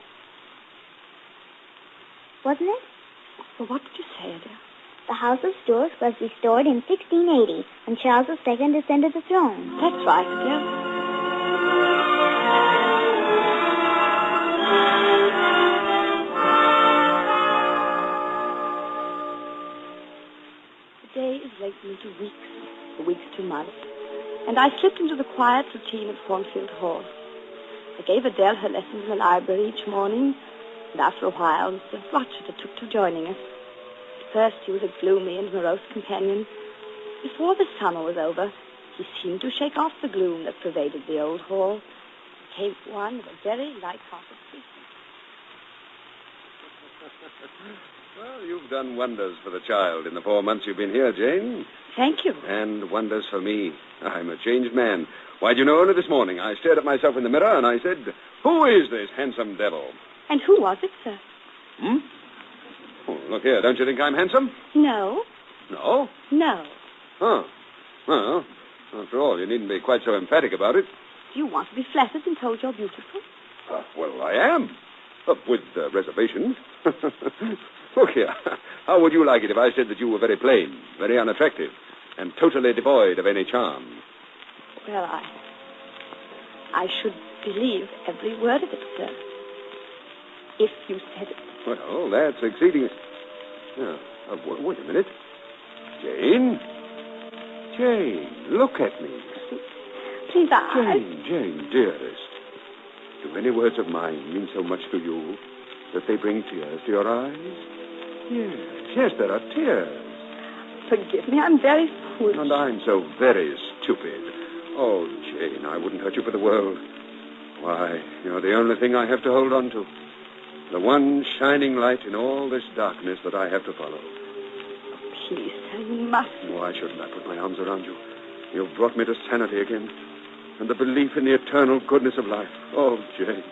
Wasn't it? Well, what did you say, Adele? The House of Stuart was restored in 1680 when Charles II ascended the throne. That's right, Adele. The day is lengthening to weeks, the weeks to months, and I slipped into the quiet routine of Thornfield Hall. I gave Adele her lessons in the library each morning, and after a while, Mr. Rochester took to joining us. At first, he was a gloomy and morose companion. Before the summer was over, he seemed to shake off the gloom that pervaded the old hall. Became one of a very light-hearted creature. Well, you've done wonders for the child in the 4 months you've been here, Jane. Thank you. And wonders for me. I'm a changed man. Why, do you know, only this morning I stared at myself in the mirror and I said, "Who is this handsome devil?" And who was it, sir? Oh, look here, don't you think I'm handsome? No. No? No. Oh. Well, after all, you needn't be quite so emphatic about it. Do you want to be flattered and told you're beautiful? Well, I am. With reservations. Look here. How would you like it if I said that you were very plain, very unattractive, and totally devoid of any charm? Well, I should believe every word of it, sir. If you said it. Well, that's exceeding... Oh, wait a minute. Jane? Jane, look at me. Please, Jane, dearest. Do any words of mine mean so much to you that they bring tears to your eyes? Yes, there are tears. Forgive me, I'm very foolish. And I'm so very stupid. Oh, Jane, I wouldn't hurt you for the world. Why, you're the only thing I have to hold on to. The one shining light in all this darkness that I have to follow. Please, sir, you must. Why shouldn't I put my arms around you? You've brought me to sanity again. And the belief in the eternal goodness of life. Oh, Jane,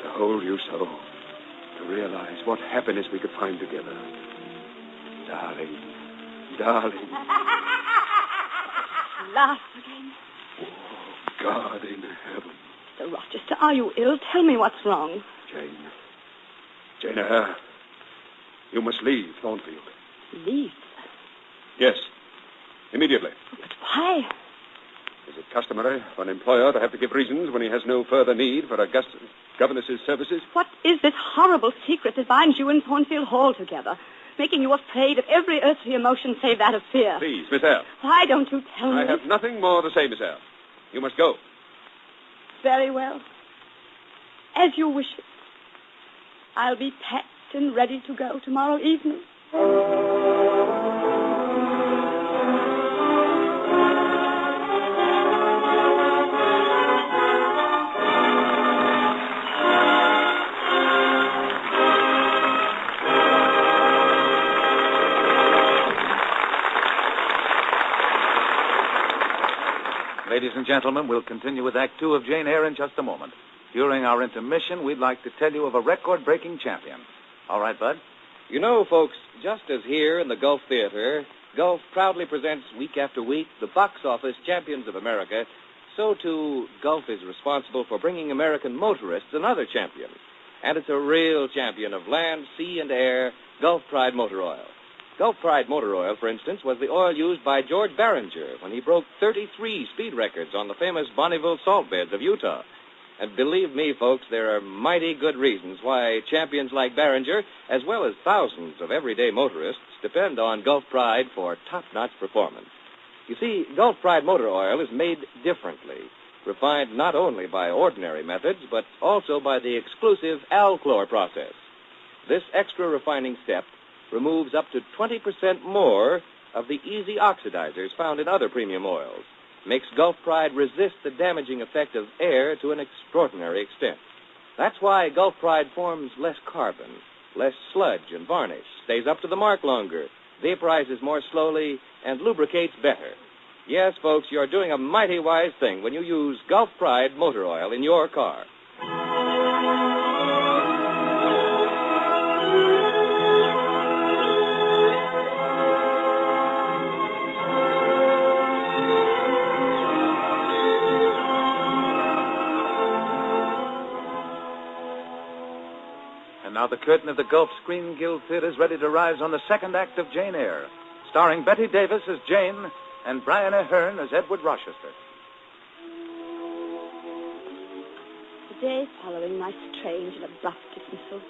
to hold you so. To realize what happiness we could find together. Darling. Laugh again. Oh, God in heaven. Mr. Rochester, are you ill? Tell me what's wrong. Jane Eyre, you must leave Thornfield. Leave? Yes, immediately. But why? Is it customary for an employer to have to give reasons when he has no further need for a governess's services? What is this horrible secret that binds you and Thornfield Hall together, making you afraid of every earthly emotion save that of fear? Please, Miss Eyre. Why don't you tell me? I have nothing more to say, Miss Eyre. You must go. Very well. As you wish it. I'll be packed and ready to go tomorrow evening. Ladies and gentlemen, we'll continue with Act Two of Jane Eyre in just a moment. During our intermission, we'd like to tell you of a record-breaking champion. All right, Bud? You know, folks, just as here in the Gulf Theater, Gulf proudly presents week after week the box office champions of America, so too Gulf is responsible for bringing American motorists another champion. And it's a real champion of land, sea, and air, Gulf Pride Motor Oil. Gulf Pride Motor Oil, for instance, was the oil used by George Barringer when he broke 33 speed records on the famous Bonneville salt beds of Utah. And believe me, folks, there are mighty good reasons why champions like Barringer, as well as thousands of everyday motorists, depend on Gulf Pride for top-notch performance. You see, Gulf Pride Motor Oil is made differently, refined not only by ordinary methods, but also by the exclusive Alchlor process. This extra refining step removes up to 20% more of the easy oxidizers found in other premium oils, makes Gulf Pride resist the damaging effect of air to an extraordinary extent. That's why Gulf Pride forms less carbon, less sludge and varnish, stays up to the mark longer, vaporizes more slowly, and lubricates better. Yes, folks, you're doing a mighty wise thing when you use Gulf Pride motor oil in your car. Now the curtain of the Gulf Screen Guild Theater is ready to rise on the second act of Jane Eyre, starring Bette Davis as Jane and Brian Ahern as Edward Rochester. The day following my strange and abrupt dismissal,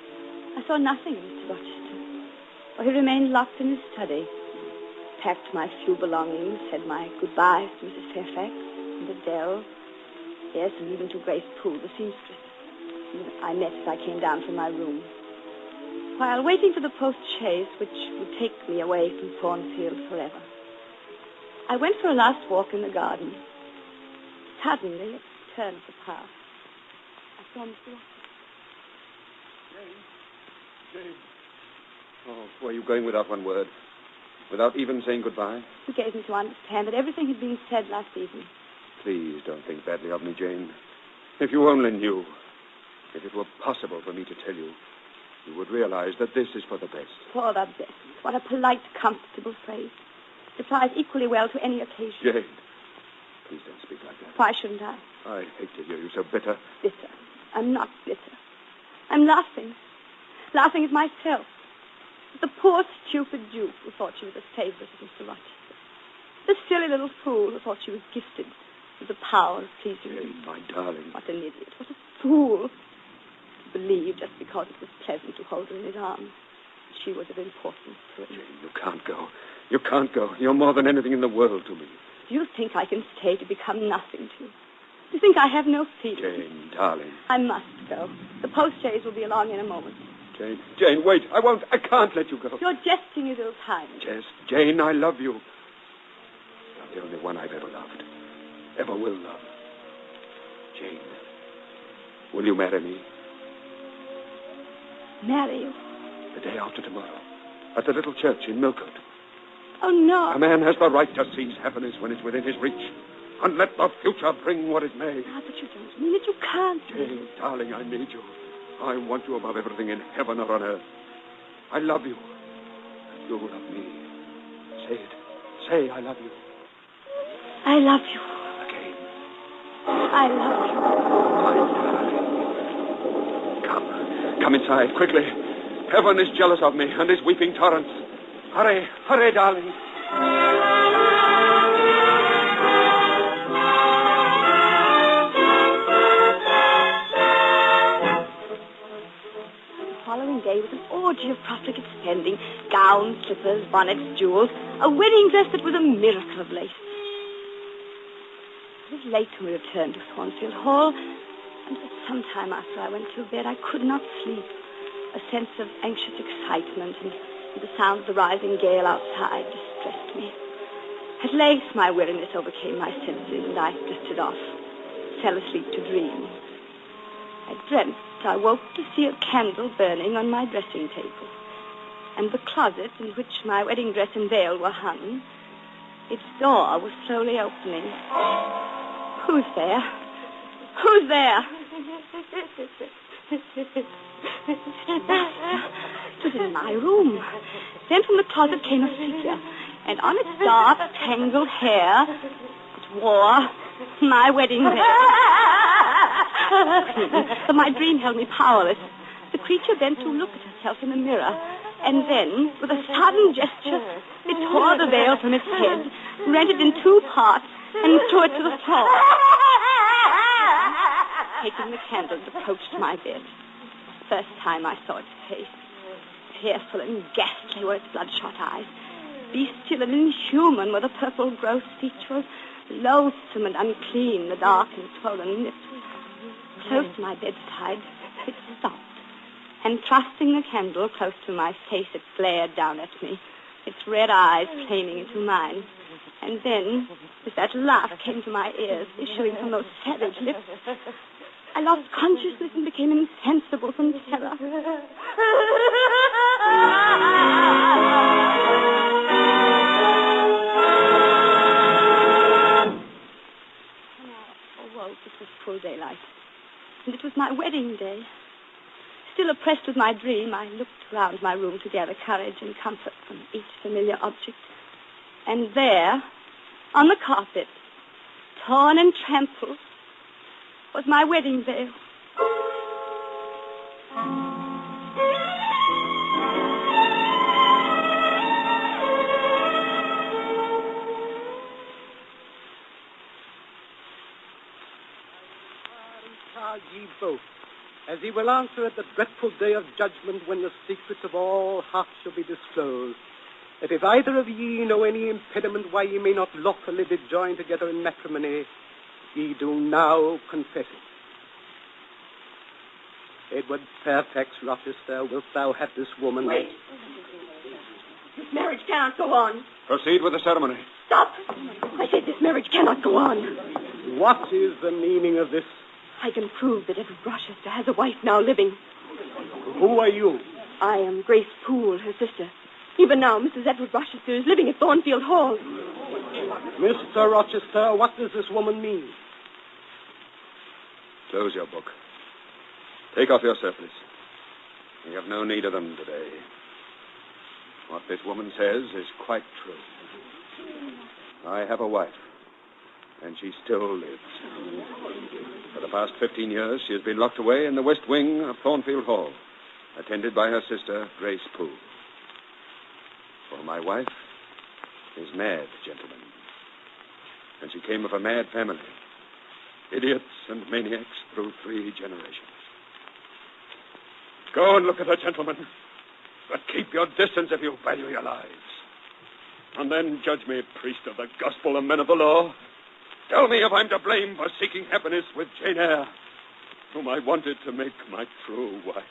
I saw nothing of Mr. Rochester, for he remained locked in his study. Packed my few belongings, said my goodbyes to Mrs. Fairfax and Adele, yes, and even to Grace Poole, the seamstress, whom I met as I came down from my room. While waiting for the post-chaise, which would take me away from Thornfield forever, I went for a last walk in the garden. Suddenly, at the turn of the path, I saw Mr. Rochester. Jane. Oh, were you going without one word? Without even saying goodbye? He gave me to understand that everything had been said last evening. Please don't think badly of me, Jane. If you only knew, if it were possible for me to tell you, you would realize that this is for the best. For the best. What a polite, comfortable phrase. It applies equally well to any occasion. Jane, please don't speak like that. Why shouldn't I? I hate to hear you so bitter. Bitter. I'm not bitter. I'm laughing. Laughing at myself. At the poor, stupid Duke who thought she was a favorite of Mr. Rochester. The silly little fool who thought she was gifted with the power of pleasing Jane, him. my darling. What an idiot. What a fool. To believe just because it was pleasant to hold her in his arms. She was of importance to him. Jane, you can't go. You can't go. You're more than anything in the world to me. Do you think I can stay to become nothing to you? Do you think I have no feelings? Jane, darling. I must go. The post-chaise will be along in a moment. Jane, wait. I won't. I can't let you go. Your jesting is ill-timed. Jane, I love you. You're the only one I've ever loved. Ever will love. Jane, will you marry me? Marry you? The day after tomorrow. At the little church in Millcote. Oh, no. A man has the right to seize happiness when it's within his reach. And let the future bring what it may. Ah, but you don't mean it. You can't. Jane, darling, I need you. I want you above everything in heaven or on earth. I love you. And you love me. Say it. Say, I love you. I love you. Again. I love you. Come inside, quickly. Heaven is jealous of me and is weeping torrents. Hurry, hurry, darling. The following day was an orgy of profligate spending. Gowns, slippers, bonnets, jewels. A wedding dress that was a miracle of lace. It was late when we returned to Thornfield Hall, and for some time after I went to bed, I could not sleep. A sense of anxious excitement and the sound of the rising gale outside distressed me. At length, my weariness overcame my senses, and I drifted off, fell asleep to dream. I dreamt I woke to see a candle burning on my dressing table, and the closet in which my wedding dress and veil were hung, its door was slowly opening. Who's there? Who's there? It was in my room. Then from the closet came a figure, and on its dark, tangled hair, it wore my wedding veil. But my dream held me powerless. The creature bent to look at herself in the mirror, and then, with a sudden gesture, it tore the veil from its head, rent it in two parts, and threw it to the floor. Taking the candle, it approached my bed. First time I saw its face. Fearful and ghastly were its bloodshot eyes. Bestial and inhuman were the purple gross features. Loathsome and unclean the dark and swollen lips. Close to my bedside, it stopped, and thrusting the candle close to my face, it glared down at me, its red eyes flaming into mine. And then, as that laugh came to my ears, issuing from those savage lips, I lost consciousness and became insensible from terror. When I awoke, it was full daylight, and it was my wedding day. Still oppressed with my dream, I looked round my room to gather courage and comfort from each familiar object. And there, on the carpet, torn and trampled, was my wedding veil. Charge ye both, as ye will answer at the dreadful day of judgment, when the secrets of all hearts shall be disclosed, that if either of ye know any impediment why ye may not lawfully be joined together in matrimony, ye do now confess it. Edward Fairfax Rochester, wilt thou have this woman? Wait. This marriage cannot go on. Proceed with the ceremony. Stop! I said this marriage cannot go on. What is the meaning of this? I can prove that Edward Rochester has a wife now living. Who are you? I am Grace Poole, her sister. Even now, Mrs. Edward Rochester is living at Thornfield Hall. Mr. Rochester, what does this woman mean? Close your book. Take off your surplice. We have no need of them today. What this woman says is quite true. I have a wife, and she still lives. For the past 15 years, she has been locked away in the west wing of Thornfield Hall, attended by her sister, Grace Poole. For my wife is mad, gentlemen. And she came of a mad family. Idiots and maniacs through 3 generations. Go and look at her, gentlemen. But keep your distance if you value your lives. And then judge me, priest of the gospel and men of the law. Tell me if I'm to blame for seeking happiness with Jane Eyre, whom I wanted to make my true wife.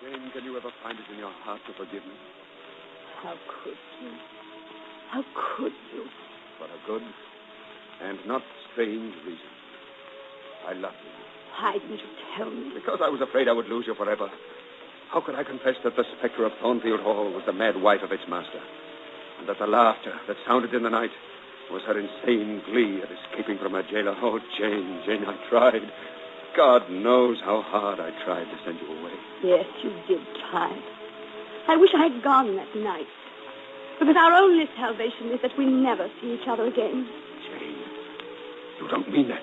Jane, can you ever find it in your heart to forgive me? How could you? How could you? For a good and not strange reason. I love you. Why didn't you tell me? Because I was afraid I would lose you forever. How could I confess that the specter of Thornfield Hall was the mad wife of its master, and that the laughter that sounded in the night was her insane glee at escaping from her jailer? Oh, Jane, Jane, I tried. God knows how hard I tried to send you away. Yes, you did try. I wish I had gone that night. Because our only salvation is that we never see each other again. Jane, you don't mean that.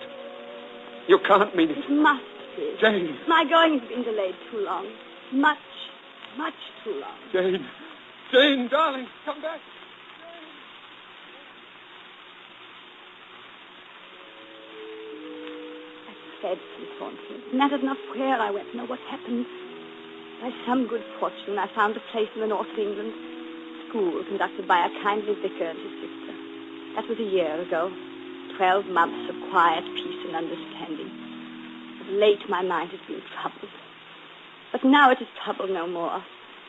You can't mean it. It must be. Jane. My going has been delayed too long. Much, much too long. Jane. Jane, darling, come back. I fled from Thornfield. It mattered not where I went, nor what happened. By some good fortune, I found a place in the north of England. School conducted by a kindly vicar and his sister. That was a year ago. 12 months of quiet peace and understanding. Of late, my mind has been troubled. But now it is troubled no more.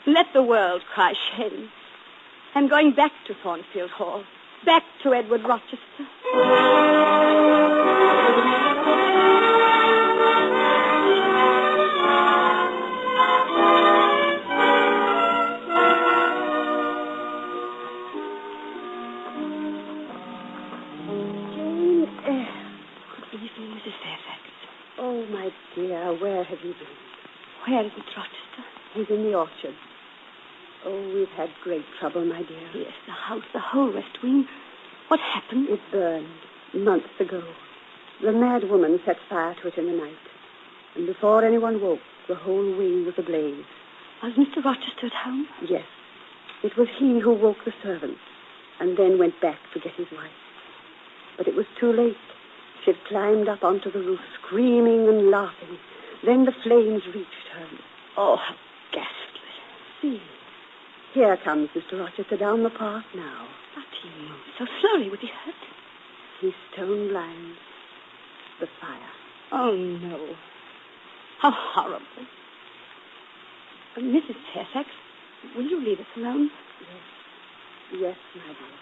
Let the world cry shame. I'm going back to Thornfield Hall. Back to Edward Rochester. Good evening, Mrs. Fairfax. Oh, my dear, where have you been? Where is Mr. Rochester? He's in the orchard. Oh, we've had great trouble, my dear. Yes, the house, the whole West Wing. What happened? It burned months ago. The mad woman set fire to it in the night. And before anyone woke, the whole wing was ablaze. Was Mr. Rochester at home? Yes. It was he who woke the servants and then went back to get his wife. But it was too late. She had climbed up onto the roof, screaming and laughing. Then the flames reached her. Oh, how ghastly. See, here comes Mr. Rochester down the path now. But he moved so slowly. Was he hurt? He's stone blind. The fire. Oh, no. How horrible. Mrs. Fairfax, will you leave us alone? Yes. Yes, my dear.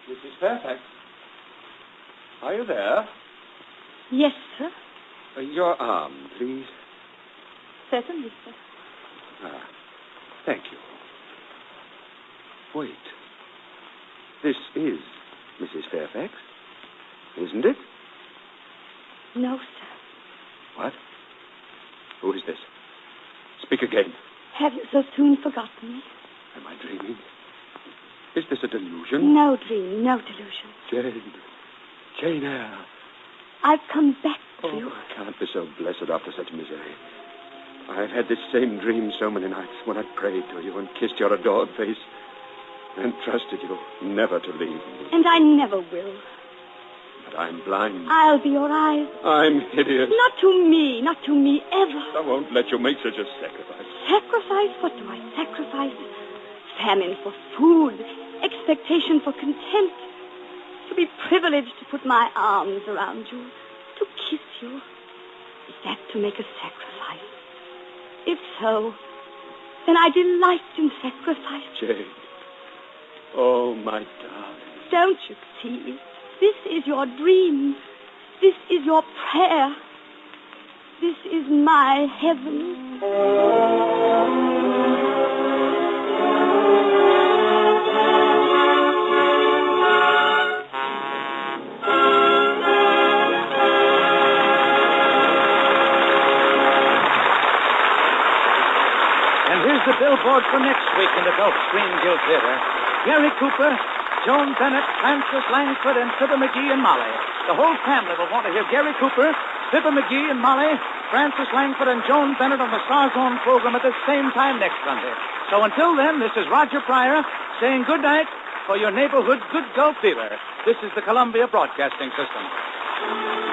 Mrs. Fairfax? Are you there? Yes, sir. Your arm, please. Certainly, sir. Ah, thank you. Wait. This is Mrs. Fairfax, isn't it? No, sir. What? Who is this? Speak again. Have you so soon forgotten me? Am I dreaming? Is this a delusion? No dream, no delusion. Jane Eyre. I've come back to you. I can't be so blessed after such misery. I've had this same dream so many nights when I prayed to you and kissed your adored face and trusted you never to leave me. And I never will. But I'm blind. I'll be your eyes. I'm hideous. Not to me ever. I won't let you make such a sacrifice. Sacrifice? What do I sacrifice? Famine for food, expectation for contempt. To be privileged to put my arms around you, to kiss you. Is that to make a sacrifice? If so, then I delight in sacrifice. Jane. Oh, my darling. Don't you see? This is your dream. This is your prayer. This is my heaven. And here's the billboard for next week in the Gulf Stream Guild Theater. Gary Cooper, Joan Bennett, Francis Langford, and Fibber McGee and Molly. The whole family will want to hear Gary Cooper, Fibber McGee and Molly, Francis Langford, and Joan Bennett on the Stars On program at the same time next Sunday. So until then, this is Roger Pryor saying good night for your neighborhood good Gulf dealer. This is the Columbia Broadcasting System.